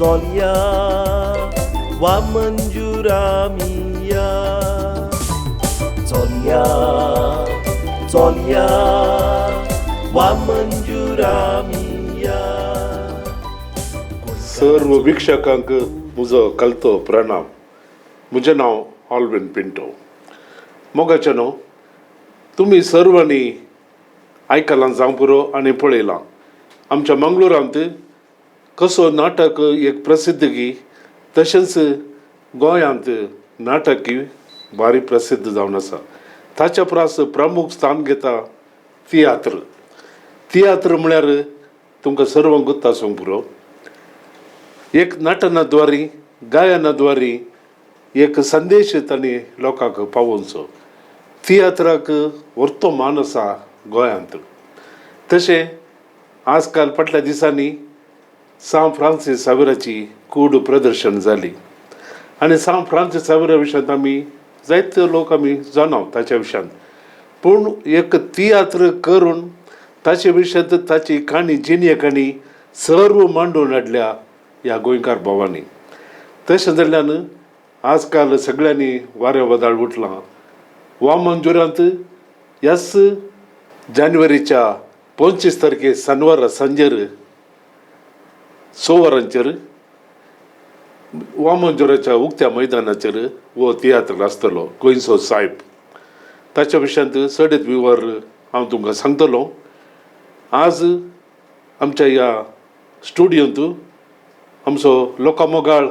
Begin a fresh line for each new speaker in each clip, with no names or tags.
चोल्या वा मंजुरा मिया चोल्या चोल्या वा मंजुरा मिया.
सर्व भिक्षकांक म्हजो कलतो प्रणाम. म्हजें नांव ऑल्विन पिंटो. मोगाचें न्हू, तुमी सर्वांनी आयकलां जावं पुरो आनी पळयलां आमच्या मंगळुरांत कसो नाटक एक प्रसिद्धगी, तशेंच गोंयांत नाटकी भारी प्रसिद्ध जावन आसा. ताच्या प्रास प्रमुख स्थान घेता तियात्र. तियात्र म्हळ्यार तुमकां सर्वांक गुर्त आसूंक पुरो एक नाटनाद्वारी, गायनाद्वारी एक संदेश तांणी लोकांक पावोवचो. तियात्राक व्हरतो मान आसा गोंयांत. तशें आजकाल फाटल्या दिसांनी सांव फ्रांसीस सावेराची कूड प्रदर्शन जाली आनी सांव फ्रांसीस सावेरा विशयांत आमी जायते लोक आमी जाणाव ताच्या विशयांत. पूण एक तियात्र करून ताचे विशयांत ताची काणी जिने काणी सर्व मांडून हाडल्या ह्या गोंयकार भावांनी. तशें जाल्ल्यान आजकाल सगळ्यांनी वारें वदाळ उठलां. वा मंजुरांत ह्याच जानेवारीच्या 25 तारखे शेनवारा सांजेर 6 वरांचेर वा मंजुराच्या उक्त्या मैदानाचेर हो तियात्र आसतलो गोंयचो सायब. ताच्या विशयांत सडेत विवर हांव तुमकां सांगतलों. आज आमच्या ह्या स्टुडियोंत आमचो लोकामोगाळ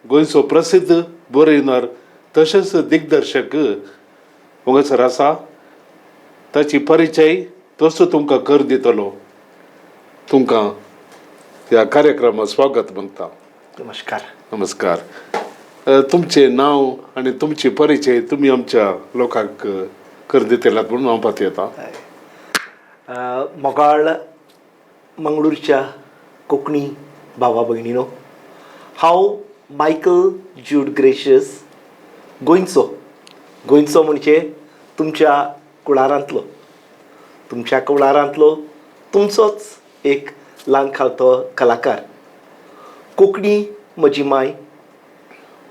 गोंयचो प्रसिद्ध बरयणार तशेंच दिग्दर्शक हांगासर आसा. ताची परिचय तसो तुमकां कर दितलो. तुमकां ह्या कार्यक्रमात स्वागत म्हणटा.
नमस्कार.
नमस्कार. तुमचें नांव आनी तुमची परिचय तुमी आमच्या लोकांक कर दितल्यात म्हणून हांव पात येता.
मोगाळ मंगळूरच्या कोंकणी भावा भयणीनो, हांव मायकल ज्यूड ग्रेशियस गोंयचो म्हणजे तुमच्या कुळारांतलो तुमचोच एक ल्हान खावतो कलाकार. कोंकणी म्हजी माय,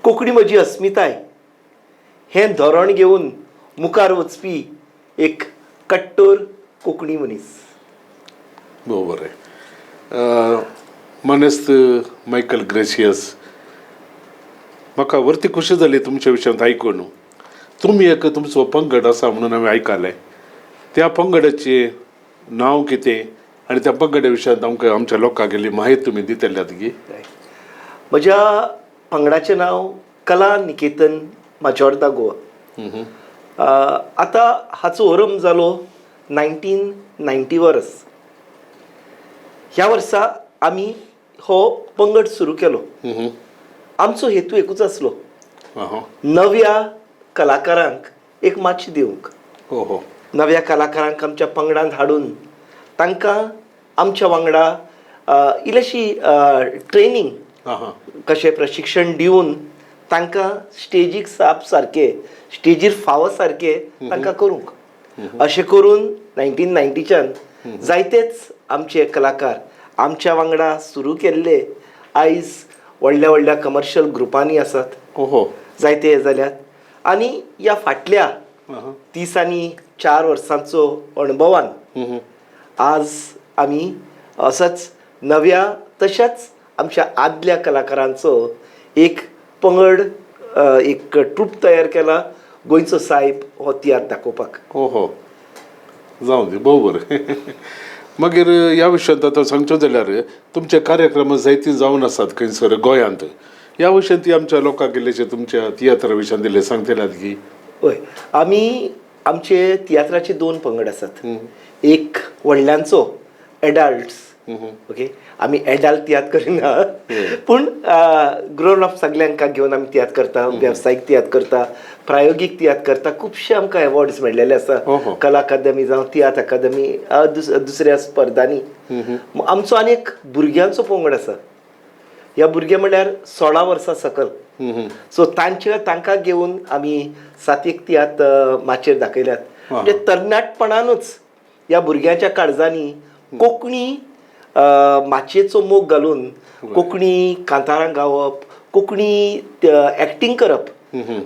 कोंकणी म्हजी अस्मिताय हें धोरण घेवन मुखार वचपी एक कट्टर कोंकणी मनीस.
बरें. मनेस्त मायकल ग्रेशियस, म्हाका व्हरती खुशी जाली तुमच्या विशयांत आयकून. तुमी एक तुमचो पंगड आसा म्हणून हांवें आयकलें. त्या पंगडाचें नांव कितें आनी त्या पंगडा विशयांत आमकां आमच्या लोकांक इल्ली माहिती तुमी दितल्यात गी.
म्हज्या पंगडाचें नांव कला निकेतन माजोर्दा गोवा. आतां हाचो आरंभ जालो 1990 वर्स. ह्या वर्सा आमी हो पंगड सुरू केलो. आमचो हेतू एकूच आसलो, नव्या कलाकारांक एक मातशी दिवंक. नव्या कलाकारांक आमच्या पंगडांत हाडून तांकां आमच्या वांगडा इल्लीशी ट्रेनींग, कशें प्रशिक्षण दिवन तांकां स्टेजीक साप सारके, स्टेजीर फावो सारके तांकां करूंक. अशें करून 1990च्यान जायतेच आमचे कलाकार आमच्या वांगडा सुरू केल्ले आयज व्हडल्या व्हडल्या कमर्शियल ग्रुपांनी आसात. जायते जाल्यात. आनी ह्या फाटल्या 30 आनी 4 वर्सांचो अणभवान आज आमी असोच नव्या तशाच आमच्या आदल्या कलाकारांचो एक पंगड, एक ट्रूप तयार केला गोंयचो सायब हो तियात्र दाखोवपाक.
जावं दी, भोव बरें. मागीर ह्या विशयांत आतां सांगचो जाल्यार तुमचे कार्यक्रम जायती जावन आसात खंयसर गोंयांत. ह्या विशयांत आमच्या लोकांक इल्लेशे तुमच्या तियात्रा विशयांत इल्लें सांगतल्यात की.
हय, आमी आमचे तियात्राचे 2 पंगड आसात. एक व्हडल्यांचो एडल्ट्स, ओके, आमी एडल्ट तियात्र करिना, पूण ग्रोन अप सगल्यांक घेवन आमी तियात्र करता. वेवसायीक तियात्र करता, प्रायोगीक तियात्र करता. खुबशे आमकां अवॉर्ड्स मेळिल्ले आसा. कला अकादमी जावं तियात्र अकादमी, दुसऱ्या स्पर्धांनी. आमचो आनी एक भुरग्यांचो पंगड आसा. ह्या भुरगे म्हळ्यार 16 वर्सां सकल. सो तांकां घेवन आमी 7 तियात्र माचयेर दाखयल्यात. म्हणजे तरणाटपणानूच ह्या भुरग्यांच्या काळजांनी कोंकणी माचयेचो मोग घालून कोंकणी कांतारां गावप, कोंकणी एक्टींग करप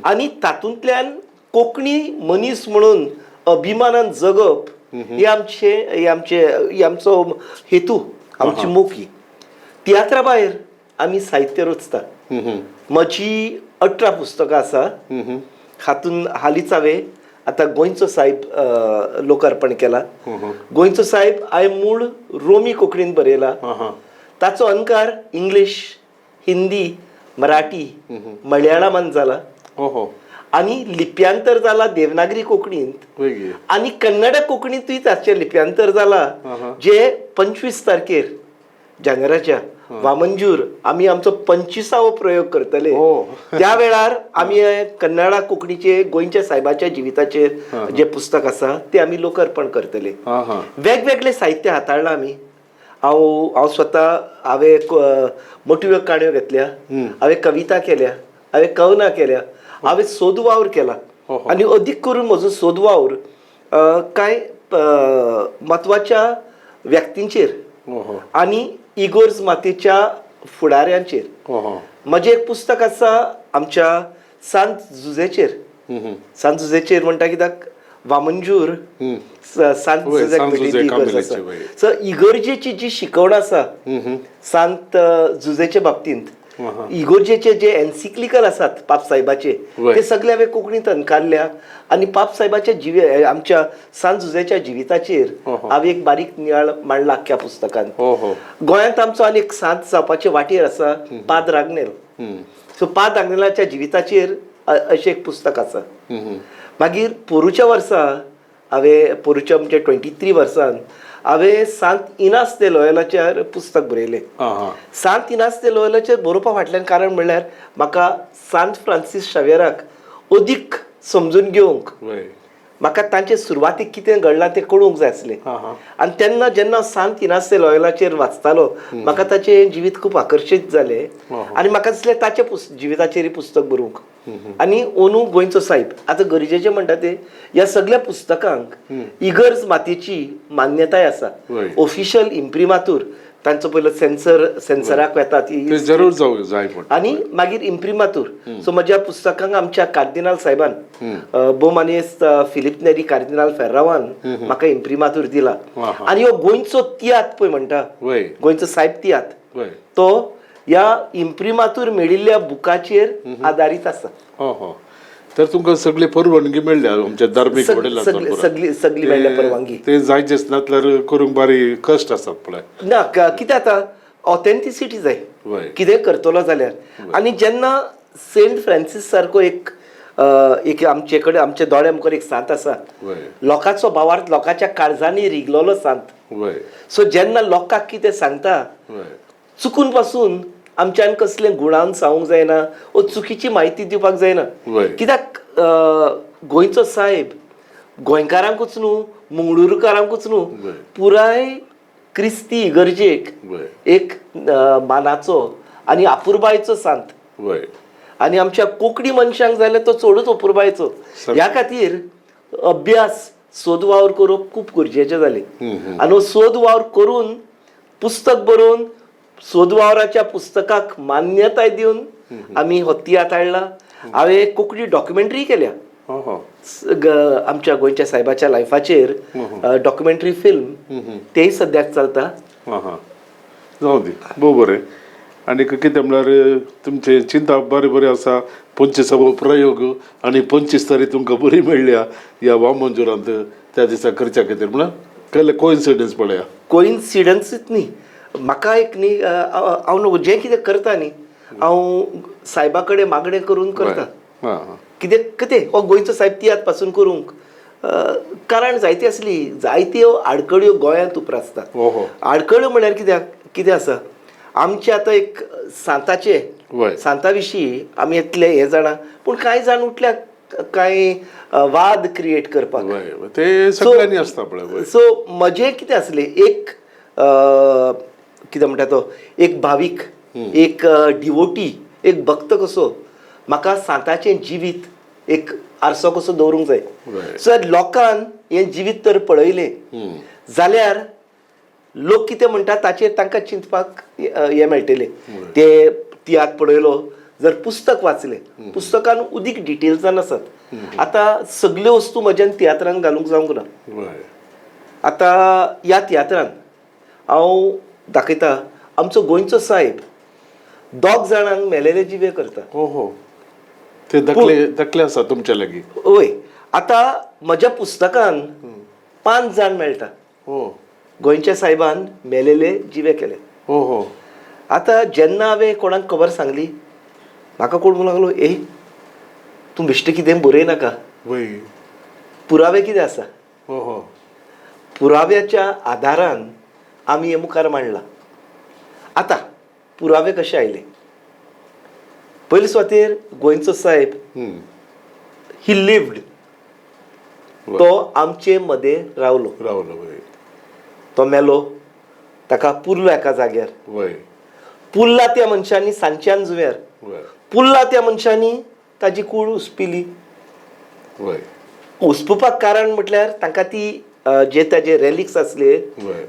आनी तातूंतल्यान कोंकणी मनीस म्हणून अभिमानान जगप हे आमचो हेतू, आमची मोख ही. तियात्रा भायर आमी साहित्य रचता. म्हजी 18 पुस्तकां आसा. हातून हालींच हांवें आतां गोंयचो साहेब लोकार्पण केला. गोंयचो साहेब हांवें मूळ रोमी कोंकणीन बरयला. ताचो अणकार इंग्लीश, हिंदी, मराठी, मल्याळमान जाला आनी लिप्यांतर जाला देवनागरी कोंकणींत आनी कन्नड कोंकणींतूय ताचें लिप्यांतर जाला जे 25 तारखेर जानेराच्या वामनजूर आमी आमचो 25वो प्रयोग करतले. त्या वेळार आमी कन्नडा कोंकणीचे गोंयच्या साहेबाच्या जिविताचेर जे पुस्तक आसा ते आमी लोकार्पण करतले. वेगवेगळे साहित्य हाताळ्ळां आमी. हांव स्वता हांवें मोटिव्यो काणयो घेतल्या, हांवें कविता केल्या, हांवें कवनां केल्या, हांवें सोद वावर केला आनी अदीक करून म्हजो सोद वावर कांय म्हत्वाच्या व्यक्तींचेर आनी इगोर्ज मातेच्या फुडाऱ्यांचेर. म्हजें एक पुस्तक आसा आमच्या सांत जुजेचेर. सांत जुजेचेर म्हणटा कित्याक वामनजूर सांत जुजेक भेटिल्ली इगर्ज आसा. सो इगर्जेची जी शिकवण आसा सांत जुजेच्या बाबतींत, इगोर्जेचे जे एन्सिक्लिकल आसात पाप साहेबाचे, ते सगळे हांवें कोंकणींत अणकारल्या आनी पाप साहेबाच्या आमच्या सांत जुजेच्या जिविताचेर हांवें एक बारीक नियाळ मांडला आख्ख्या पुस्तकांत. गोंयांत आमचो आनी एक सांत जावपाचे वाटेर आसा पाद रागनेल. सो पाद रागनेलाच्या जिविताचेर अशें एक पुस्तक आसा. मागीर पोरूच्या वर्सा हांवें पोरूच्या म्हणजे 23 वर्सान हांवें सांत इनास दे लोयलाचेर पुस्तक बरयलें. सांत इनास दे लोयलाचेर बरोवपा फाटल्यान कारण म्हणल्यार म्हाका सांत फ्रांसीस शावेराक अदीक समजून घेवंक, म्हाका तांचे सुरवातीक कितें घडलां तें कळूंक जाय आसलें. आनी तेन्ना जेन्ना सांत इनास दे लोयलाचेर वाचतालो म्हाका ताचें जिवीत खूब आकर्शीत जालें आनी म्हाका दिसलें ताचे जिविताचेर पुस्तक बरोवंक. आनी अंदू गोंयचो साहेब आतां गरजेचें म्हणटा तें ह्या सगळ्या पुस्तकांक इगर्ज मातेची मान्यताय आसा. ऑफिशियल इम्प्रिमातूर तांचो पयलो सेन्सराक येता ती
जरूर जावं जाय.
आनी मागीर इम्प्रिमातूर. सो म्हज्या पुस्तकांक आमच्या कार्दिनाल साहेबान बोमानेस्त फिलिप नेरी कार्दिनाल फेर्रावान म्हाका इम्प्रिमातूर दिला. आनी हो गोंयचो तियात पळय म्हणटा, गोंयचो साहेब तियात, तो ह्या इम्प्रिमातूर मेळिल्ल्या बुकाचेर आदारीत आसा.
तर तुमकां सगळी परवानगी मेळ्ळ्या आमच्या धार्मीक
सगळी मेळ्ळ्या परवानगी.
ते जायचेच नातल्यार करूंक बारी कश्ट आसात पळय.
ना कित्याक आतां ऑथेंटिसिटी जाय कितें करतलो जाल्यार. आनी जेन्ना सेंट फ्रांसीस सारको एक आमचे कडेन आमच्या दोळ्या मुखार एक सांत आसा, लोकांचो भावार्थ लोकांच्या काळजांनी रिगलोलो सांत. सो जेन्ना लोकांक कितें सांगता चुकून पासून आमच्यान कसलें गुणावन सांगूंक जायना वो चुकीची म्हायती दिवपाक जायना. कित्याक गोंयचो साहेब गोंयकारांकूच न्हू मंगळूरकारांकूच न्हू पुराय क्रिस्ती इगर्जेक एक मानाचो आनी आपुरबायेचो सांत. आनी आमच्या कोंकणी मनशांक जाल्यार तो चडूच अपुरबायेचो. ह्या खातीर अभ्यास सोद वावर करप खूब गरजेचें जालें. आनी हो सोद वावर करून पुस्तक बरोवन सोद वावराच्या पुस्तकाक मान्यताय दिवन आमी हो तियात हाडला. हांवें कोंकणी डॉक्युमेंटरी केल्या आमच्या गोंयच्या साहेबाच्या लायफाचेर. डॉक्युमेंटरी फिल्म तेय सद्याक चलता.
जावं दी भोव बरें. आनी कितें म्हणल्यार तुमचे चिंता बरें बरें आसा. 25वो प्रयोग आनी 25 तारीख तुमकां बरी मेळ्ळ्या ह्या वामनजुरांत त्या दिसा करच्या खातीर. म्हळ्यार केल्ले कोइन्सिडन्स पळया.
कोइन्सिडन्सूच न्ही, म्हाका एक न्ही हांव जें कितें करता न्ही हांव साहेबा कडेन मागणें करून करता. कितें हो गोंयचो साहेब तियात पासून करूंक कारण जायती आसली, जायत्यो आडखळ्यो गोंयांत उप्रासता. आडखळ्यो म्हळ्यार कितें आसा आमचे आतां एक सांता विशीं आमी इतले हे जाणा पूण कांय जाण उठल्या कांय वाद क्रिएट करपाक.
ते सगळ्यांनी आसता पळय.
सो म्हजें कितें आसलें एक कितें म्हणटा तो एक भावीक एक डिवोटी एक भक्त कसो म्हाका सांताचें जिवीत एक आरसो कसो दवरूंक जाय. सो लोकांन हें जिवीत तर पळयलें जाल्यार लोक कितें म्हणटा ताचेर तांकां चिंतपाक हें मेळटलें. ते तियात्र पळयलो जर पुस्तक वाचलें पुस्तकान उदीक डिटेल्सान आसात. आतां सगल्यो वस्तू म्हज्यान तियात्रांत घालूंक जावंक ना. आतां ह्या तियात्रान हांव दाखयता आमचो गोंयचो साहेब 2 जाणांक मेलेले जिवे करता.
हो ते दखले आसा तुमच्या लागीं.
होय. आतां म्हज्या पुस्तकान 5 जाण मेळटा. गोंयच्या साहेबान मेलेले जिवे केले.
हो.
आतां जेन्ना हांवें कोणाक खबर सांगली म्हाका कोण म्हणूंक लागलो तूं बेश्टें कितें बरयनाका, पुरावे कितें आसा. पुराव्याच्या आदारान आमी हे मुखार मांडलां. आतां पुरावे कशे आयले. पयले सुवातेर गोंयचो साहेब ही लिव्ड, तो आमचे मदें रावलो. तो मेलो, ताका पुरलो एका जाग्यार. पुरला त्या मनशांनी सांच्यान जुव्यार. पुरला त्या मनशांनी ताजी कूड उस्पिली. उस्पुपाक कारण म्हटल्यार तांकां ती जे ताजे रॅलिक्स आसले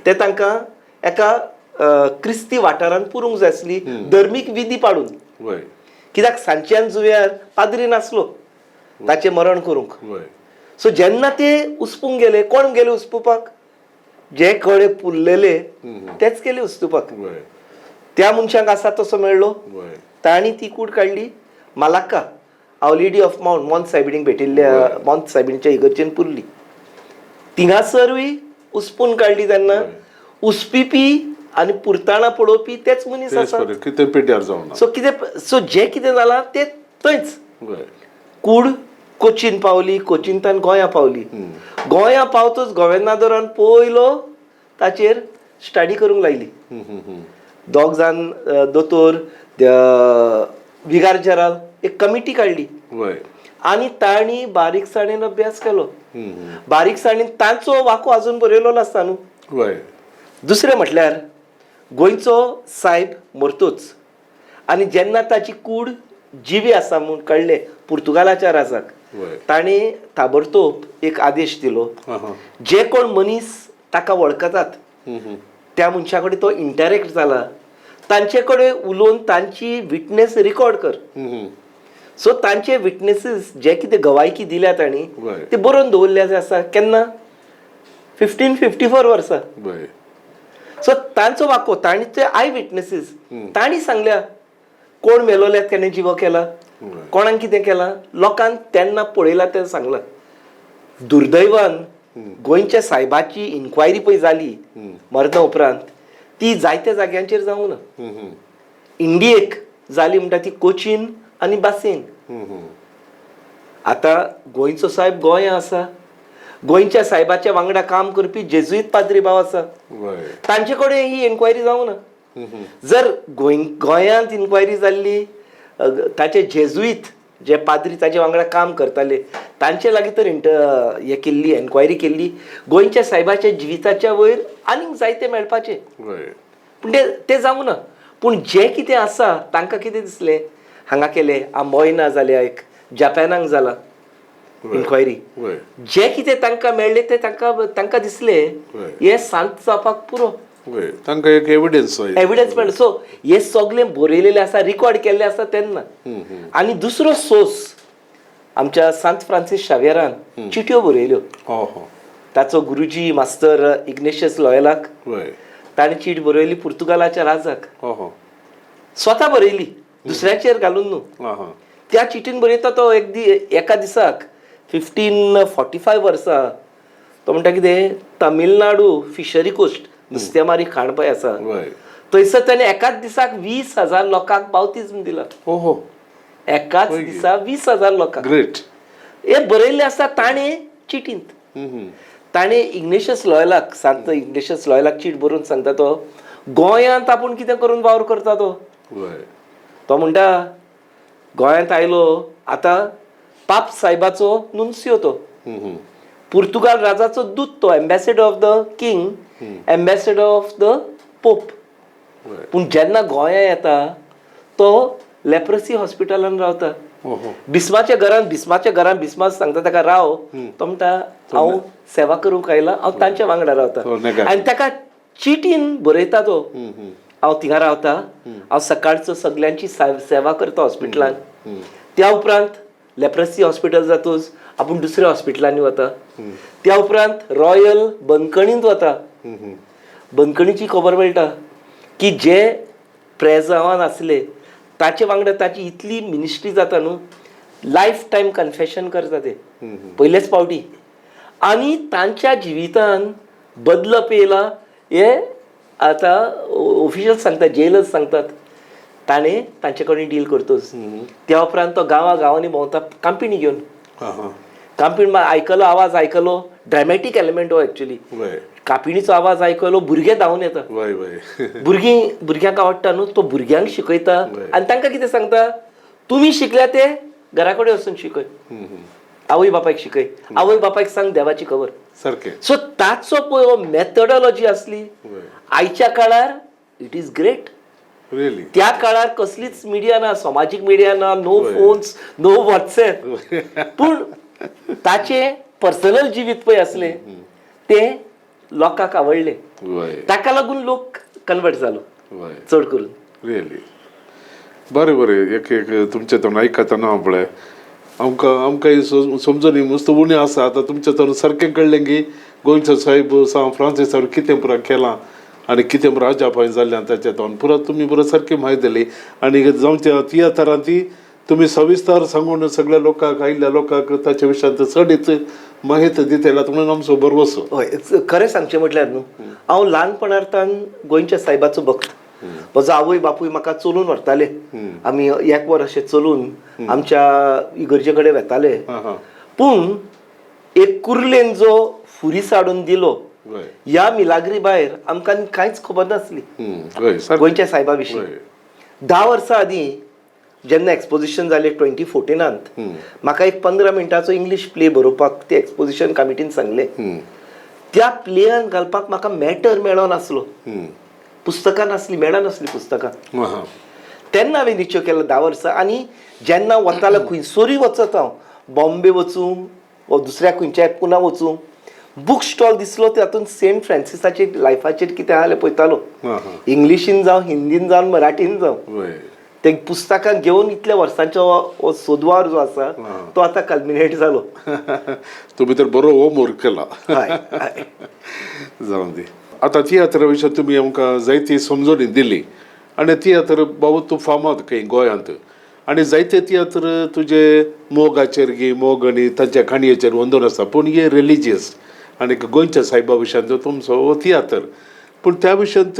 ते तांकां एका क्रिस्ती वाठारांत पुरूंक जाय आसली धर्मीक विधी पाडून. कित्याक सांच्यान जुव्यार पाद्री नासलो ताचें मरण करूंक. सो जेन्ना ते उस्पूंक गेले, कोण गेले उस्पुपाक? जे कळे पुरलेले तेच गेले उस्पुपाक. त्या मनशाक आसा तसो मेळ्ळो. तांणी ती कूड काडली. मालाक्का हांव लेडी ऑफ माउंट मॉन्त सायबिणीक भेटिल्ल्या मॉन्त सायबिणीच्या इगर्जेन पुरली. थिंगासरूय उस्पून काडली तेन्ना उस्पिपी आनी पुरताना पळोवपी तेच मनीस आसा. सो जे कितें जालां तें थंयच. कूड कोचीन पावली, कोचीनतान गोंयां पावली. गोंयां पावतच गोवेंदादोरान पयलो ताचेर स्टडी करूंक लायली. 2 जाण दोतोर विगार जनरल एक कमिटी काडली आनी तांणी बारीकसाणेन अभ्यास केलो. बारीकसाणेन तांचो वाको आजून बरयलो नासता न्हू. दुसरें म्हटल्यार गोंयचो साहेब मरतोच आनी जेन्ना ताची कूड जिवी आसा म्हूण कळ्ळें पुर्तुगालाच्या राजाक, ताणें ताबडतोब एक आदेश दिलो. जे कोण मनीस ताका वळखतात त्या मनशा कडेन तो इंटरेक्ट जाला तांचे कडेन उलोवन तांची विटनेस रिकॉर्ड कर. सो तांचे विटनेसीस जे कितें गवायकी दिल्या तांणी ते बरोवन दवरले आसा. केन्ना 1554 वर्सां. सो तांचो वाको तांणी ते आय विटनेसीस तांणी सांगल्या कोण मेलोल्यात केन्ना जिवो केला, कोणाक कितें केलां, लोकांक तेन्ना पळयलां तें सांगलां. दुर्दैवान गोंयच्या साहेबाची इन्क्वायरी पळय जाली मरना उपरांत ती जायत्या जाग्यांचेर जावंक ना. इंडियेक जाली म्हणटा ती कोचीन आनी बासीन. आतां गोंयचो साहेब गोंयां आसा. गोंयच्या साहेबाच्या वांगडा काम करपी जेजुईत पाद्री भाव आसा. तांचे कडेन ही इन्क्वायरी जावंक ना. जर गोंयांत इन्क्वायरी जाल्ली ताचे जेजुईत जे पाद्री ताचे वांगडा काम करताले तांचे लागीं तर हे केल्ली एन्क्वायरी केल्ली गोंयच्या साहेबाच्या जिविताच्या वयर आनीक जायते मेळपाचे. पूण ते जावंक ना. पूण जे कितें आसा तांकां कितें दिसलें हांगा केलें आंबोयना जाल्या एक जपानाक जाला इन्क्वायरी. जे कितें तांकां मेळ्ळें तें तांकां दिसलें हें सांत जावपाक पुरो.
तांकां एक एविडन्स
मेळ्ळो. सो हे सगळें बरयलेलें आसा, रिकॉर्ड केल्लें आसा तेन्ना. आनी दुसरो सोर्स आमच्या सांत फ्रांसीस शावेरान चिट्यो बरयल्यो. ताचो गुरुजी मास्तर इग्नेशियस लॉयलाक ताणें चीट बरयली पुर्तुगालाच्या राजाक. स्वता बरयली, दुसऱ्याचेर घालून न्हू. त्या चिटीन बरयता तो एका दिसाक 1545 वर्सां तो म्हणटा कितें तमिळनाडू फिशरी कोस्ट नुस्तेमारी खाणपय आसा थंयसर ताणें एकाच दिसाक 20,000 लोकांक बावतिझम दिला. एकाच दिसा 20,000 लोकांक.
ग्रेट.
हे बरयल्लें आसा ताणें चिटींत. ताणें इग्नेशियस लॉयलाक सांत इग्नेशियस लॉयलाक चीट बरोवन सांगता तो गोंयांत आपूण कितें करून वावर करता तो म्हणटा गोंयांत आयलो आतां पाप साहेबाचो नुन्सियो तो पुर्तुगाल राजाचो दूत तो ambassador of the king, ambassador of the pope. पूण जेन्ना गोंयां येता तो लेप्रोसी हॉस्पिटलान रावता. बिस्माच्या घरान बिस्मास सांगता ताका राव. तो म्हणटा हांव सेवा करूंक आयला, हांव तांच्या वांगडा रावता. आनी ताका चिटीन बरयता तो हांव थिंगा रावता, हांव सकाळचो सगळ्यांची सेवा करता हॉस्पिटलान. त्या उपरांत लेप्रसी हॉस्पिटल जातूच आपूण दुसऱ्या हॉस्पिटलांनी वता. त्या उपरांत रॉयल बंदखणींत वता. बंदखणीची खबर मेळटा की जे प्रेजावान आसले ताचे वांगडा ताची इतली मिनिस्ट्री जाता न्हू, लायफ टायम कन्फेशन करता ते पयलेच फावटी. आनी तांच्या जिवितान बदलप येयला हे आतां ऑफिशियल्स सांगतात, जेलर्स सांगतात. ताणें तांचे कडेन डील करतोच. त्या उपरांत तो गांवांनी भोंवता कांपिणी घेवन. कांपीण आयकलो, आवाज आयकलो, ड्रॅमॅटीक एलिमेंट हो एक्चुली. कापिणीचो आवाज आयकलो, भुरगे धांवन येता. भुरग्यांक आवडटा न्हू, तो भुरग्यांक शिकयता आनी तांकां कितें सांगता, तुमी शिकल्या ते घरा कडेन वचून शिकय, आवय बापायक शिकय, आवय बापायक सांग देवाची खबर
सारकें.
सो ताचो पळय मॅथडॉलॉजी आसली आयच्या काळार, इट इज ग्रेट. त्या काळार कसलीच मिडिया ना, समाजीक मिडिया ना, नो फोन्स, नो व्हॉट्सएप. पूण ताचे पर्सनल जिवीत पळय असले ते लोकांक आवडले. ताका लागून लोक कन्वर्ट जालो चड करून.
रियली बरें एक तुमचे तोंड आयकतना पळय आमकां समजून मस्त उणें आसा. आतां तुमचे तोंड सारकें कळ्ळें की गोंयचो साहेब सांव फ्रांसिसार कितें पुरा केलां आनी कितें पुरा अजापाय जाल्लें ताचे तोंड पुरा तुमी पुरा सारकी म्हायती दिली. आनी जावं त्या तियात्रांत ती तुमी सविस्तार सांगून सगळ्या लोकांक आयिल्ल्या लोकांक ताचे विशयांत चडीच माहिती दितले म्हणून आमचो बरवसो.
हय, खरें सांगचें म्हटल्यार न्हू, हांव ल्हानपणांतल्यान गोंयच्या सायबाचो भक्त. म्हजो आवय बापूय म्हाका चलून व्हरताले. आमी 1 वर अशें चलून आमच्या इगर्जे कडेन वेताले. पूण एक कुर्लेन जो फुरीस हाडून दिलो ह्या मिलाग्री भायर आमकां कांयच खबर नासली गोंयच्या सायबा विशीं. 10 वर्सां आदीं जेन्ना एक्सपोजिशन जालें 2014 म्हाका एक 15 मिनटाचो इंग्लीश प्ले बरोवपाक ते एक्सपोजिशन कमिटीन सांगलें. त्या प्लेयान घालपाक म्हाका मॅटर मेळो नासलो, पुस्तकां नासली, मेळनासली पुस्तकां. तेन्ना हांवें निश्चय केलो 10 वर्सां. आनी जेन्ना वतालो खंयसरूय वचत हांव, बॉम्बे वचूं वा दुसऱ्या खंयच्याय पुना वचूं, बूक स्टॉल दिसलो तातूंत सेंट फ्रांसिसाचे लायफाचेर कितें आलें पळयतालो. इंग्लिशीन जावं, हिंदीन जावं, मराठीन जावं, ते पुस्तकां घेवन इतल्या वर्सांचो सोदवार जो आसा तो आतां कल्मिनेट जालो.
तुमी तर बरो होमवर्क केला. जावं दी. आतां तियात्रा विशयी तुमी आमकां जायती समजून दिली. आनी तियात्र बाबा तूं फामाद खंय गोंयांत. आनी जायते तियात्र तुजे मोगाचेर गी मोग आनी तांच्या काणयेचेर वंदून आसा. पूण हे रिलिजियस आनी गोंयच्या सायबा विशयांचो तुमचो तियात्र. पूण त्या विशयांत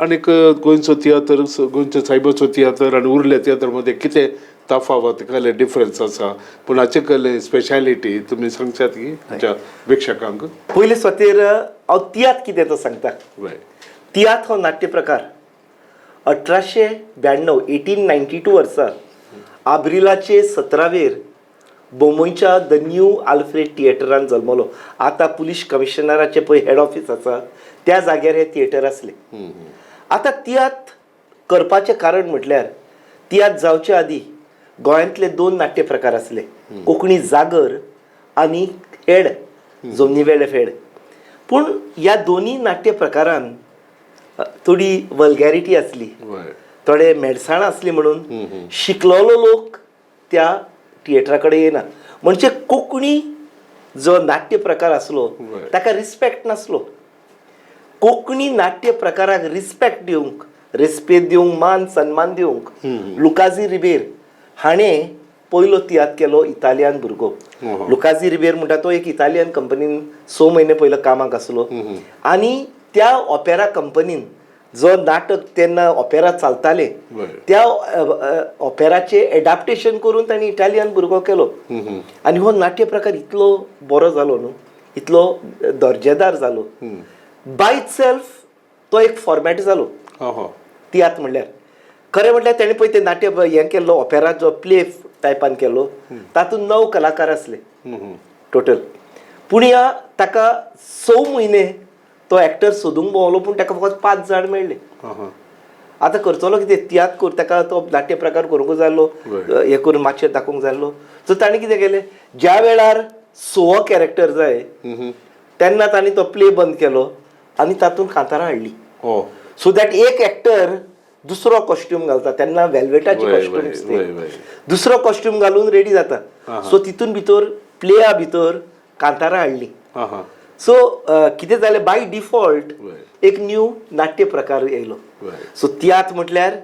आनीक गोंयचो तियात्र, गोंयच्या सायबाचो तियात्र आनी उरल्या तियात्र मदें कितें तफावत कसले डिफरन्स आसा, पूण हाचे कसले स्पेशालिटी तुमी सांगशात की आमच्या प्रेक्षकांक.
पयले सुवातेर हांव तियात्र कितें तो सांगता. तियात्र हो नाट्य प्रकार 1892 1892 वर्सा आब्रिलाचे 17वेर बोमोयच्या द न्यू आल्फ्रेड थिएटरान जल्मलो. आतां पुलीस कमिशनराचें पळय हेड ऑफिस आसा त्या जाग्यार हे थिएटर आसलें. आतां तियात्र करपाचें कारण म्हटल्यार तियात्र जावचे आदीं गोंयांतले 2 नाट्य प्रकार आसले, कोंकणी जागर आनी हेड, जमनीवेले फेड. पूण ह्या दोनी नाट्य प्रकारान थोडी वल्गॅरिटी आसली, थोडे मेडसाण आसली. म्हणून शिकलेलो लोक त्या थिएटरा कडेन येना. म्हणजे कोंकणी जो नाट्य प्रकार आसलो ताका रिस्पेक्ट नासलो. कोंकणी नाट्य प्रकाराक रिस्पेक्ट दिवंक, रेस्पेद दिवंक, मान सन्मान दिवंक लुकाजी रिबेर हाणें पयलो तियात्र केलो इटालियन भुरगो. लुकाजी रिबेर म्हणटा तो एक इटालियन कंपनीन 6 म्हयने पयलो कामाक आसलो. आनी त्या ऑपेरा कंपनीन जो नाटक तेन्ना ऑपेरा चालताले त्या ऑपेराचे एडाप्टेशन करून तांणी इटालियन भुरगो केलो. आनी हो नाट्य प्रकार इतलो बरो जालो न्हू, इतलो दर्जेदार जालो. बाय इट सेल्फ तो एक फॉर्मॅट जालो तियात्र म्हणल्यार. खरें म्हटल्यार ताणें पळय तें नाट्य हें केल्लो, ऑपेरा जो प्ले टायपान केलो, तातूंत 9 कलाकार आसले टोटल. पूण ताका 6 म्हयने तो एक्टर सोदूंक भोंवलो, पूण ताका फकत 5 जाण मेळ्ळे. आतां करचलो कितें, तियात्र कर, ताका तो नाट्य प्रकार करूंक जाय आसलो, हें करून मातशें दाखोवंक जाय आसलो. सो ताणें कितें केलें, ज्या वेळार 6 कॅरेक्टर जाय तेन्ना तांणी तो प्ले बंद केलो. आनी तातूंत कांतारां हाडली
हो
सो दॅट एक एक्टर दुसरो कॉस्ट्यूम घालता तेन्ना वेल्वेटाची
वय,
कॉस्ट्यूम
वय,
दिसते
वय, वय.
दुसरो कॉस्ट्यूम घालून रेडी जाता सो तितून भितर प्लेया भितर कांतारां हाडली
हां हां
सो कितें जालें बाय डिफॉल्ट
वय.
एक न्यू नाट्य प्रकार येयलो
वय.
सो तियात्र म्हटल्यार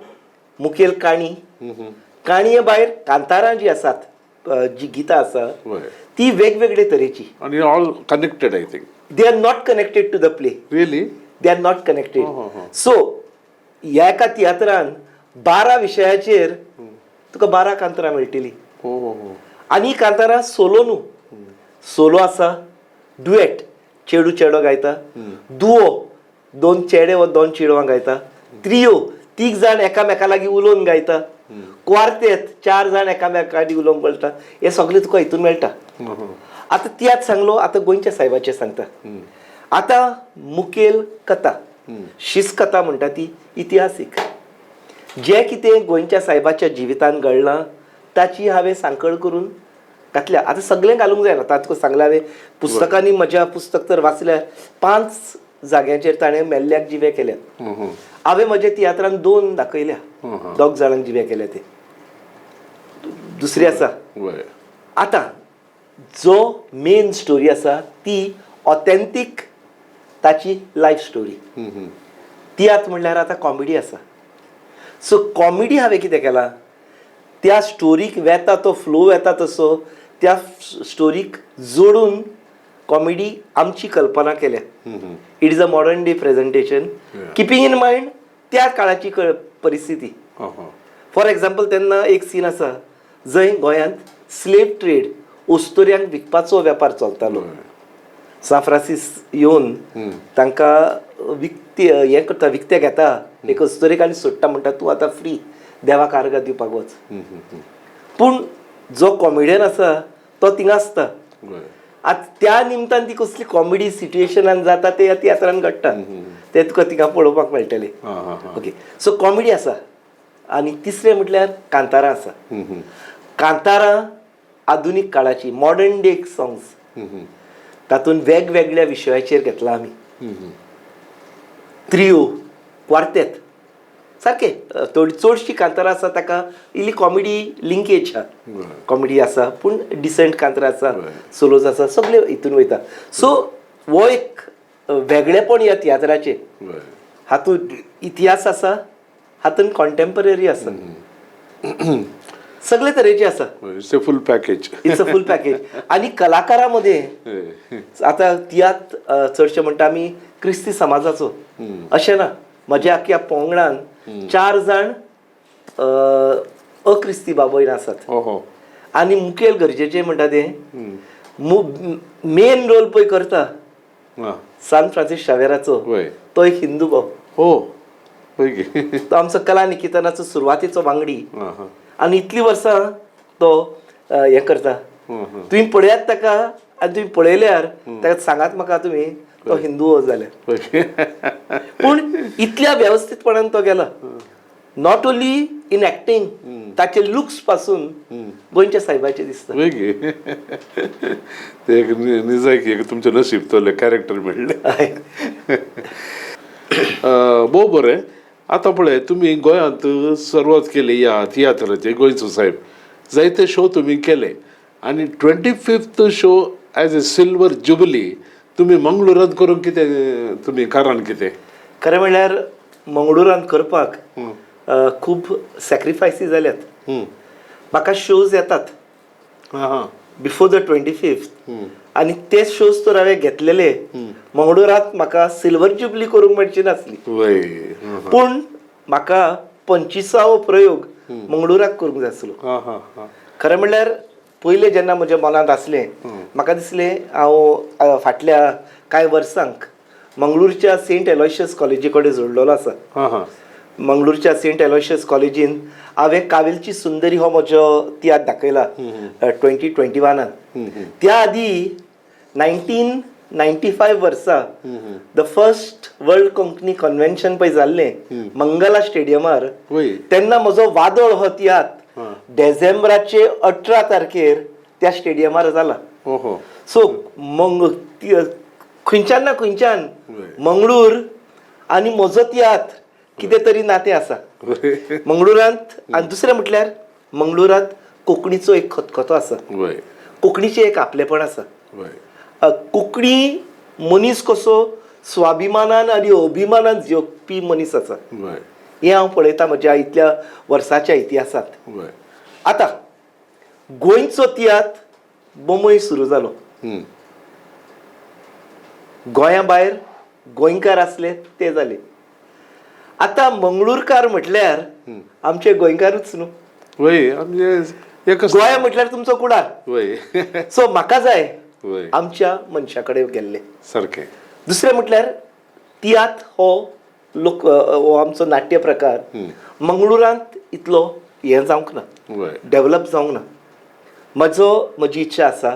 मुखेल काणये भायर कांतारां जी आसात जी गितां आसा
वय.
ती वेगवेगळे तरेची
आणि all connected I think
they are not connected to the play
really
they are not connected
हो, हो, हो.
सो ह्या एका तियात्रान 12 विशयाचेर तुका 12 कांतारां मेळटलीं
हो हो हो
आनी कांतारां सोलो न्हू सोलो आसा डुएट चेडू चेडो गायता दुओ 2 चेडे वा 2 चेडवां गायता त्रियो 3 जाण एकामेका लागीं उलोवन गायता क्वार्तेत 4 जाण एकामेका लागीं उलोवंक पडटा हें सगळें तुका हितून मेळटा आतां तियात्र सांगलो आतां गोंयच्या सायबाचें सांगता आतां मुखेल कथा शीस कथा म्हणटा ती इतिहासीक जें कितें गोंयच्या सायबाच्या जिवितान घडलां ताची हांवें सांकळ करून घातल्या आतां सगळें घालूंक जायना आतां तुका सांगलें हांवें पुस्तकांनी म्हज्या पुस्तक तर वाचल्यार 5 जाग्यांचेर ताणें मेल्ल्याक जिवे केल्यात हांवें म्हज्या तियात्रान 2 दाखयल्या 2 जाणांक जिवे केल्या ते दुसरी आसा
वय.
आतां जो मेन स्टोरी आसा ती ऑथेंटीक ताची लायफ स्टोरी तियात्र म्हणल्यार आतां कॉमेडी आसा सो कॉमेडी हांवें कितें केलां त्या स्टोरीक वेता तो फ्लो येता तसो त्या स्टोरीक जोडून कॉमेडी आमची कल्पना केल्या it is a modern day presentation keeping in mind त्या काळाची परिस्थिती फॉर एग्जाम्पल तेन्ना एक सीन आसा जंय गोंयांत स्लेव ट्रेड ओस्तोऱ्यांक विकपाचो वेपार चलतालो सान फ्रांसीस येवन तांकां हें करता विकते घेता एक अस्तोरेक आनी सोडटा म्हणटा तूं आतां फ्री देवाक आर्गां दिवपाक वच पूण जो कॉमेडियन आसा तो थिंगा आसता आतां त्या निमतान ती कसली कॉमेडी सिट्युएशनान जाता ते ह्या तियात्रान घडटा ते तुका थिंगा पळोवपाक मेळटलें ओके सो कॉमेडी आसा आनी तिसरें म्हटल्यार कांतारां आसा कांतारां आधुनीक काळाची मॉडर्न डे सॉंग्स तातूंत वेगवेगळ्या विशयाचेर घेतला आमी त्रियो क्वार्तेत सारकें चडशी कांतारां आसा ताका इल्ली कॉमेडी लिंकेज आहा कॉमेडी आसा पूण डिसेंट कांतारां आसा सोलोज आसा सगळे हितून वयता सो हो एक वेगळेपण ह्या तियात्राचें हातूंत इतिहास आसा हातूंत कॉन्टेम्पररी आसा सगळे तरेचे आसा
it's a full package
it's a full package आनी कलाकारा मदें आतां तियात्र चडशे म्हणटा आमी क्रिस्ती समाजाचो अशें ना म्हज्या आख्या पोंगडान 4 जाण अक्रिस्ती बाबयन आसात आनी मुखेल गरजेचें म्हणटा तें मेन रोल पळय करता सान फ्रांसीस शावेराचो तो एक हिंदू भाव तो आमचो कला निकेतनाचो सुरवातीचो वांगडी आनी इतलीं वर्सां तो हें करता तुमी पळयात ताका आनी तुमी पळयल्यार ताका सांगात म्हाका तुमी तो हिंदू जाल्यार पूण इतल्या वेवस्थीतपणान तो गेला नॉट ओन्ली इन एक्टींग ताचे लुक्स पासून गोंयच्या सायबाचे दिसता
ते एक निजायक एक तुमचें नशीब तो कॅरेक्टर मेळ्ळें भोव बरें आतां पळय तुमी गोंयांत सुरवात केली ह्या तियात्राचे गोंयचो साहेब जायते शो तुमी केले आनी 25th show as a silver jubilee तुमी मंगळुरांत करूंक कितें तुमी कारण कितें
खरें म्हणल्यार मंगळुरांत करपाक खूब सॅक्रिफायसी जाल्यात म्हाका शोज येतात बिफोर द 25th आनी ते शोज तर हांवें घेतलेले मंगळुरांत म्हाका सिल्वर जुबली करूंक मेळची नासली पूण म्हाका 25वो प्रयोग मंगळुराक करूंक जाय आसलो खरें म्हणल्यार पयलें जेन्ना म्हज्या मनांत आसलें म्हाका दिसलें हांव फाटल्या कांय वर्सांक मंगळूरच्या सेंट एलॉयशियस कॉलेजी कडेन जोडलेलो आसा मंगळूरच्या सेंट एलॉयशियस कॉलेजीन हांवें कावेलची सुंदरी हो म्हजो तियात्र दाखयला 2021 त्या आदी 1995 वर्सा the first world Konkani convention पळय जाल्लें मंगला स्टेडियमार तेन्ना म्हजो वादळ हो तियात्र डिसेंबराचे 18 तारखेर त्या स्टेडियमार जाला सो खंयच्यान ना खंयच्यान
वय.
मंगळूर आनी म्हजो तियात्र कितें तरी नातें आसा.
वय.
मंगळुरांत आनी दुसरें म्हटल्यार मंगळुरांत कोंकणीचो एक खतखतो आसा.
वय.
कोंकणीचें एक आपलेपण आसा.
वय.
कोंकणी मनीस कसो स्वाभिमानान आनी अभिमानान जगपी मनीस आसा.
वय.
हें हांव पळयतां म्हज्या इतल्या वर्साच्या इतिहासांत.
वय.
आतां गोंयचो तियात्र बोंबय सुरू जालो. गोंया भायर गोंयकार आसले ते जाले. आतां मंगळूरकार म्हटल्यार आमचे गोंयकारूच न्हू.
वय. आमचे एकच
गोंया म्हटल्यार तुमचो कुडार.
वय.
सो म्हाका जाय
वय.
आमच्या मनशा कडेन गेल्ले.
सारकें.
दुसरें म्हटल्यार तियात्र हो आमचो नाट्य प्रकार मंगळुरांत इतलो हें जावंक ना,
वय.
डेव्हलप जावंक ना. म्हजी इच्छा आसा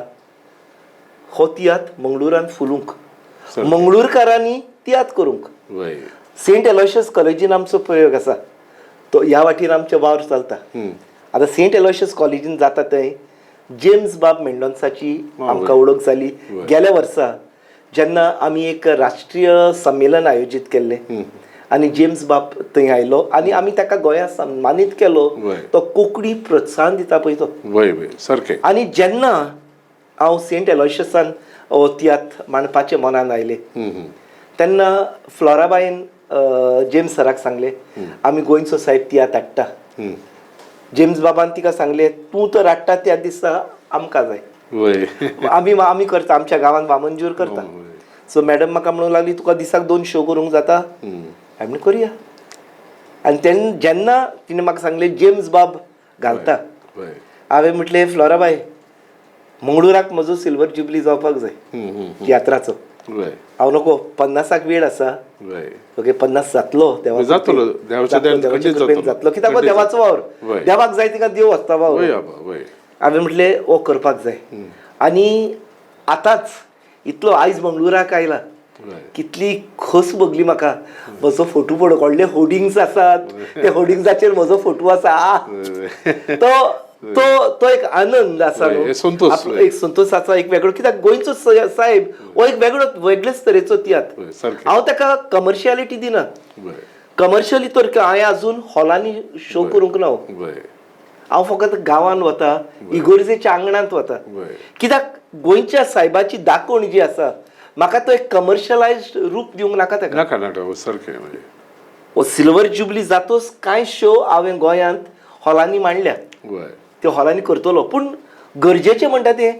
हो तियात्र मंगळुरांत फुलूंक,
सारकें.
मंगळूरकारांनी तियात्र करूंक.
वय.
सेंट एलोयशियस कॉलेजीन आमचो प्रयोग आसा तो ह्या वाटेन आमचे वावर चलता. आतां सेंट एलोयशियस कॉलेजीन जाता थंय जेम्स बाब मेंडोन्साची आमकां वळख जाली गेल्या वर्सा जेन्ना आमी एक राष्ट्रीय संमेलन आयोजीत केल्लें आनी जेम्स बाब थंय आयलो आनी आमी ताका गोंयांत सन्मानीत केलो. तो कोंकणी प्रोत्साहन दिता पळय तो.
वय. वय. सारकें.
आनी जेन्ना हांव सेंट एलोयशियसान तियात्र मांडपाचें मनान आयलें तेन्ना फ्लोराबाईन जेम्स सराक सांगलें आमी गोंयचो साहेब तियात्र हाडटा. जेम्स बाबान तिका सांगलें तूं तर हाडटा त्या दिसा आमकां जाय.
वय.
आमी करता आमच्या गांवांत वामनजूर करता. सो मॅडम म्हाका म्हणूंक लागली तुका दिसाक 2 शो करूंक जाता. हांवें म्हणलें करया. आनी जेन्ना तिणें म्हाका सांगलें जेम्स बाब घालता हांवें म्हटलें फ्लोराबाई मंगळूराक म्हजो सिल्वर जुबली जावपाक जाय तियात्राचो. हांव नको 50 वेळ आसा. ओके 50 जातलो
जातलो
जातलो कित्याक देवाचो वावर देवाक जाय तिका देव आसता वावर. हांवें म्हटलें ओ करपाक जाय. आनी आतांच इतलो आयज मंगळूराक आयला कितली खोस भोगली म्हाका. म्हजो फोटो पळोवंक व्हडले होर्डिंग्स आसात ते होर्डिंग्साचेर म्हजो फोटो आसा. तो तो तो एक आनंद आसा न्हू, एक संतोष आसा एक वेगळो. कित्याक गोंयचो साहेब हो एक वेगळेच तरेचो तियात्र. हांव ताका कमर्शियलिटी दिना. कमर्शियली तर हांवें आजून हॉलांनी शो करूंक ना. हांव फकत गांवांत वता इगोर्जेच्या आंगणांत वता. कित्याक गोंयच्या साहेबाची दाखोवण जी आसा म्हाका तो एक कमर्शियलायज्ड रूप दिवंक नाका ताका. सिल्वर जुबली जातोच कांय शो हांवें गोंयांत हॉलांनी मांडल्या. त्यो हॉलांनी करतलो पूण गरजेचें म्हणटा तें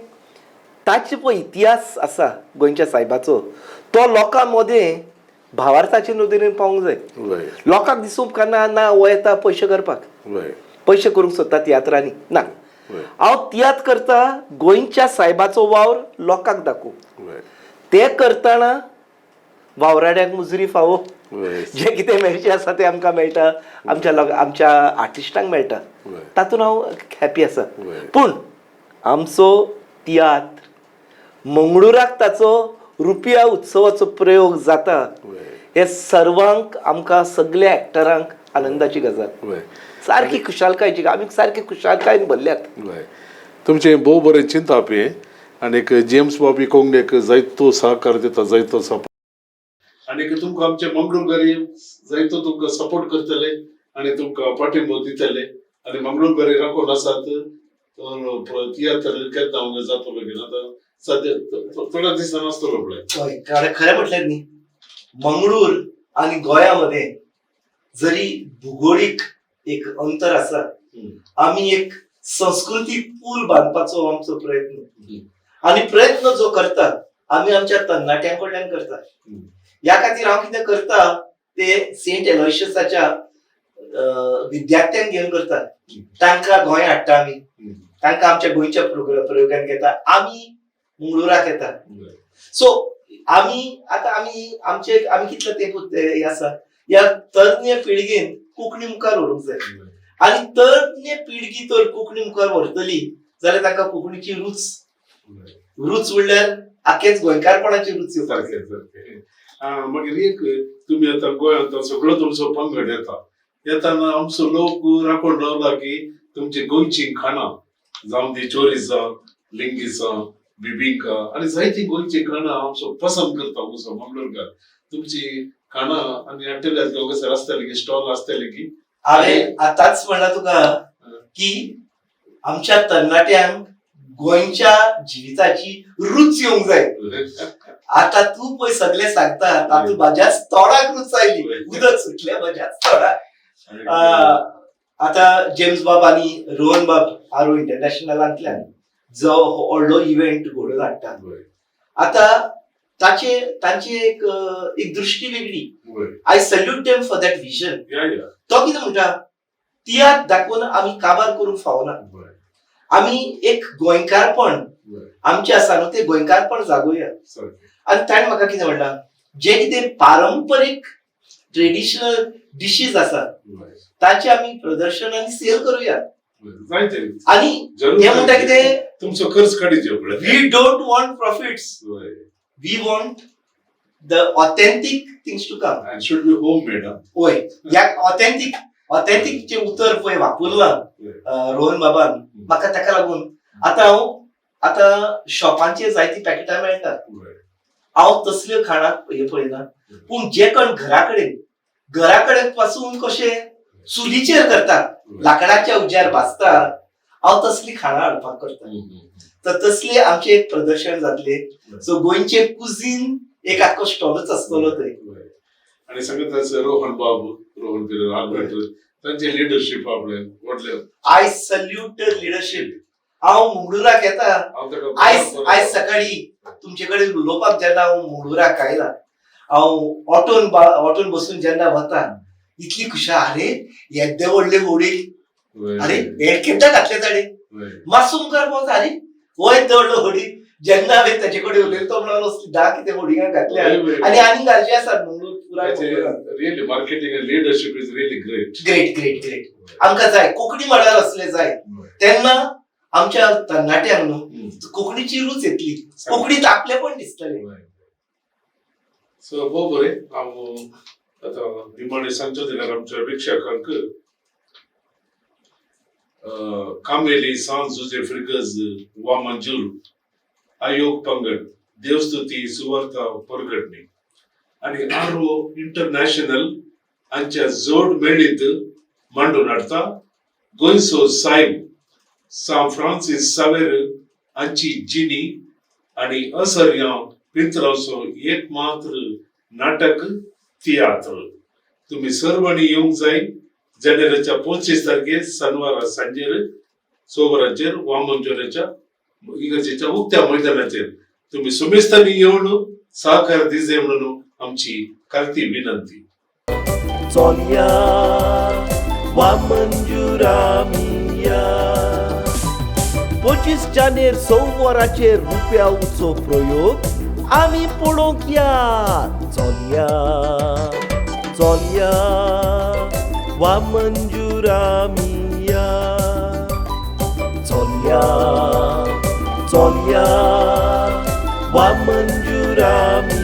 ताचे पळय इतिहास आसा गोंयच्या साहेबाचो तो लोकां मदें भावार्थाचे नदरेन पावूंक जाय. लोकांक दिसूंक ना हो येता पयशे करपाक पयशे करूंक सोदता तियात्रांनी ना. हांव तियात्र करता गोंयच्या साहेबाचो वावर लोकांक दाखोवंक. ते करतना वावराड्यांक मुजरी फावो जे कितें मेळचें आसा तें आमकां मेळटा आमच्या आर्टिस्टांक मेळटा तातूंत हांव हॅपी आसा. पूण आमचो तियात्र मंगळूराक ताचो रुपया उत्सवाचो प्रयोग जाता हे सर्वांक आमकां सगळ्या एक्टरांक आनंदाची गजाल. सारकी खुशालकायची आमी सारकी खुशालकायेन भरल्यात.
तुमचें भोव बरें चिंता पे आनी जेम्स बॉबी कोंगडेक जायतो सहकार दिता जायतो सपोर्ट आनी तुमकां आमचे मंगळूरकारी जायतो तुमकां सपोर्ट करतले आनी तुमकां पाठिंबो दितले आनी मंगळूरकारी राखून आसात तियात्र केन्ना जातलो घेवन आतां सद्या थोड्या दिसान आसतलो पळय.
खरें म्हटल्यार न्ही मंगळूर आनी गोंया मदें जरी भूगोळीक एक अंतर आसा आमी एक संस्कृतीक पूल बांदपाचो आमचो प्रयत्न आनी प्रयत्न जो करता आमी आमच्या तरणाट्यां कडल्यान करता. ह्या खातीर हांव कितें करता ते सेंट एलोयशियसाच्या विद्यार्थ्यांक घेवन करता. तांकां गोंय हाडटा आमी तांकां आमच्या गोंयच्या प्रयोगान घेता आमी मंगळूराक येता. सो आमी कितले तेंपूत हे आसा ह्या तरणे पिळगेन कोंकणी मुखार व्हरूंक जाय. आनी तरणे पिळगी तर कोंकणी मुखार व्हरतली जाल्यार ताका कोंकणीची रूच म्हणल्यार आखेच गोंयकारपणाची रूच येवपाक.
मागीर एक तुमी आतां गोंयांत सगळो तुमचो पंगड येताना आमचो लोक राखून रावला की तुमची गोंयची खाणां जावं ती चोरीस जावं लिंगीस जावं बिबिंका आणि जायती गोंयची खाणां आमचो पसंद करता कसो मंगळूरकार तुमची खाणां आनी हॉटेलांतलो कसो आसताले की स्टॉल आसताले की
हांवें आतांच म्हणला तुका की आमच्या तरणाट्यांक गोंयच्या जिविताची रूच येवंक जाय. आता तू पळय सगळे सांगता तातूंत म्हाज्याच तोंडाक रूच आयली, उदक सुटलें म्हाज्याच तोंडाक. आता जेम्स बाब आनी रोहन बाब आरो इंटरनॅशनलांतल्यान जो व्हडलो इव्हेंट घडोवन हाडटा, आता तांची एक दृश्टी वेगळी. I salute them for that vision. तो कितें म्हणटा, तियात्र दाखोवन आमी काबार करूंक फावना. आमी एक गोंयकारपण आमचे आसा न्हू, ते गोंयकारपण जागोवया. आनी ताणें म्हाका कितें म्हणलां, जे कितें पारंपरीक ट्रेडिशनल डिशीज आसा ताचे आमी प्रदर्शन आनी सेल करूया. आनी हे म्हणटा कितें,
तुमचो खर्च काडीचो
we don't want profits, we want the authentic things to come.
and should be homemade.
होय, ह्या ऑथेंटीक चे उतर पळय वापरलां रोहन बाबान. म्हाका ताका लागून आतां शॉपांचेर जायती पॅकेटां मेळटात, हांव तसल्यो खाणां हे पळयना. पूण जे कोण घरा कडेन पासून कशें चुलीचेर करतात, लाकडाच्या उज्यार भाजता, हांव तसली खाणां हाडपाक करता. तर तसले आमचे एक प्रदर्शन जातले. सो गोंयचे कुझीन एक आख्खो स्टॉलच आसतलो थंय.
आणि सगळ्यात रोहन पिरर आल्बर्ट तांचे लिडरशिप आपले व्हडले.
I salute leadership. हांव मंगळुराक येता, आयज सकाळी तुमचे कडेन उलोवपाक जेन्ना हांव मंगळुराक आयला, हांव ऑटोन बसून जेन्ना वता, इतली खुशी, अरे येद्दे व्हडले होडी, अरे हेड केन्ना घातले ताणें, मातसो मुखार वच, अरे हो येद्दो व्हडलो होडी. जेन्ना हांवें ताचे कडेन उलयलो तो म्हणलो धा कितें होडिंगाक घातल्या आनी आनीक घालचे आसात मंगळूर पुराय.
Really marketing end leadership is really great.
Great. आमकां जाय कोंकणी म्हळ्यार असले जाय, तेन्ना आमच्या तरणाट्यांक न्हू कोंकणीची रूच येतली, कोंकणीत आपलेपण दिसतलें.
सो भोव बरें. हांव आतां निमाणे सांगचो जाल्यार आमच्या वीक्षकांक कामेली सांज जुजे फ्रिगज वा मंजूर आयोग पंगड देवस्तुती सुवार्ता परगटणी आणि आरो इंटरनॅशनल हांच्या जोड मेळीत मांडून हाडटा गोंयचो सायब सान फ्रांसीस सावेर हांची जिणी आणि असर्या पिंतरावचो एकमात्र नाटक तियात्र. तुम्ही सर्वांनी येवंक जाय जानेवारीच्या 25 तारखेर शनिवारा सांजेर सोबराचेर वामनजोराच्या इगर्जेच्या उक्त्या मैदानाचेर. तुम्ही सुमेस्तांनी येवन सहकार दिजे म्हणून आमची कार्ती विनंती.
चोलया वामंजुरामिया 25 जानेर सोमवाराचेर रुपया उत्सव प्रयोग आमी पळोवंक या. चोलया वामंजुरामिया. चोलया वामंजुरामिया.